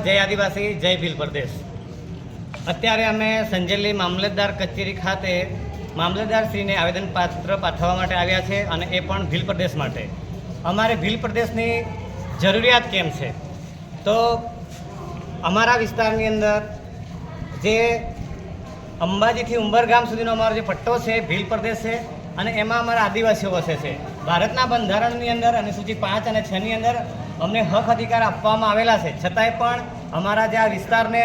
જય આદિવાસી જય ભીલ પ્રદેશ। અત્યારે અમે સંજેલી મામલતદાર કચેરી ખાતે મામલતદારશ્રીને આવેદનપત્ર પાઠવવા માટે આવ્યા છે અને એ પણ ભીલ પ્રદેશ માટે। અમારે ભીલ પ્રદેશની જરૂરિયાત કેમ છે તો અમારા વિસ્તારની અંદર જે અંબાજીથી ઉંબરગામ સુધીનો અમારો જે પટ્ટો છે ભીલ પ્રદેશ છે અને એમાં અમારા આદિવાસીઓ વસે છે। ભારતના બંધારણની અંદર અનુસૂચિ 5 અને 6 ની અંદર અમને હક અધિકાર આપવામાં આવેલા છે, છતાંય પણ અમારા જે આ વિસ્તારને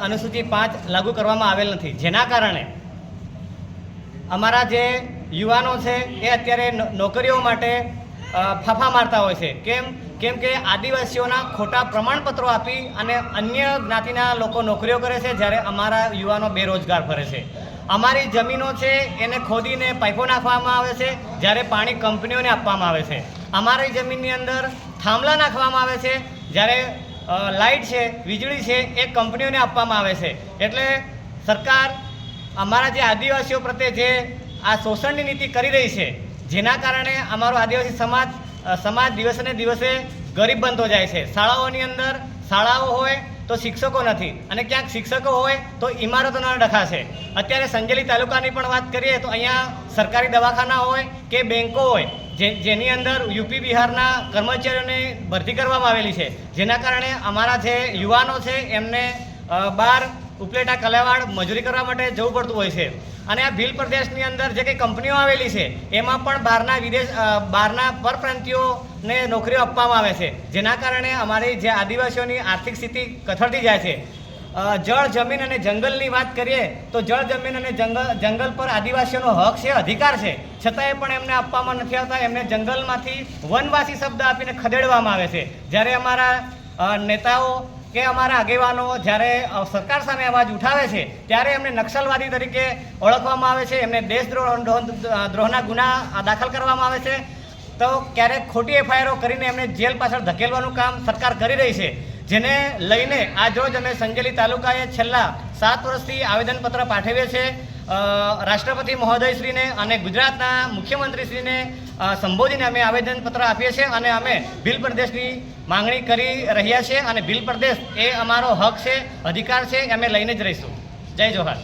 અનુસૂચિ 5 લાગુ કરવામાં આવેલ નથી, જેના કારણે અમારા જે યુવાનો છે એ અત્યારે નોકરીઓ માટે ફાફા મારતા હોય છે। કેમ કે આદિવાસીઓના ખોટા પ્રમાણપત્રો આપી અને અન્ય જ્ઞાતિના લોકો નોકરીઓ કરે છે, જ્યારે અમારા યુવાનો બેરોજગાર ફરે છે। અમારી જમીનો છે એને ખોદીને પાઇપો નાખવામાં આવે છે, જ્યારે પાણી કંપનીઓને આપવામાં આવે છે। અમારી જમીનની અંદર થાંભલા નાખવામાં આવે છે, જ્યારે લાઇટ છે વીજળી છે એ કંપનીઓને આપવામાં આવે છે। એટલે સરકાર અમારા જે આદિવાસીઓ પ્રત્યે જે આ શોષણની નીતિ કરી રહી છે, જેના કારણે અમારો આદિવાસી સમાજ દિવસે ને દિવસે ગરીબ બનતો જાય છે। શાળાઓની અંદર શાળાઓ હોય તો શિક્ષકો નથી અને ક્યાંક શિક્ષકો હોય તો ઇમારતોના ડખા છે। અત્યારે સંજેલી તાલુકાની પણ વાત કરીએ તો અહીંયા સરકારી દવાખાના હોય કે બેન્કો હોય જેની અંદર યુપી બિહારના કર્મચારીઓની ભરતી કરવામાં આવેલી છે, જેના કારણે અમારા જે યુવાનો છે એમને બહાર ઉપલેટા કલાવાડ મજૂરી કરવા માટે જવું પડતું હોય છે। અને આ ભીલ પ્રદેશની અંદર જે કંઈ કંપનીઓ આવેલી છે એમાં પણ બહારના પરપ્રાંતિયોને નોકરીઓ આપવામાં આવે છે, જેના કારણે અમારી જે આદિવાસીઓની આર્થિક સ્થિતિ કથળતી જાય છે। જળ જમીન અને જંગલની વાત કરીએ તો જળ જમીન અને જંગલ પર આદિવાસીઓનો હક છે, અધિકાર છે, છતાંય પણ એમને આપવામાં નથી આવતા। એમને જંગલમાંથી વનવાસી શબ્દ આપીને ખદેડવામાં આવે છે, જ્યારે અમારા નેતાઓ કે અમારા આગેવાનો જ્યારે સરકાર સામે અવાજ ઉઠાવે છે ત્યારે એમને નક્સલવાદી તરીકે ઓળખવામાં આવે છે, એમને દેશદ્રોહના ગુના દાખલ કરવામાં આવે છે, તો ક્યારેક ખોટી એફઆઈઆરો કરીને એમને જેલ પાછળ ધકેલવાનું કામ સરકાર કરી રહી છે, જેને લઈને આજરોજ અમે સંજેલી તાલુકાએ છેલ્લા 7 વર્ષથી આવેદનપત્ર પાઠવીએ છીએ રાષ્ટ્રપતિ મહોદયશ્રીને અને ગુજરાતના મુખ્યમંત્રીશ્રીને સંબોધીને અમે આવેદનપત્ર આપીએ છીએ અને અમે ભીલ પ્રદેશની માંગણી કરી રહ્યા છીએ અને ભીલ પ્રદેશ એ અમારો હક છે, અધિકાર છે, અમે લઈને જ રહીશું। જય જોહાર।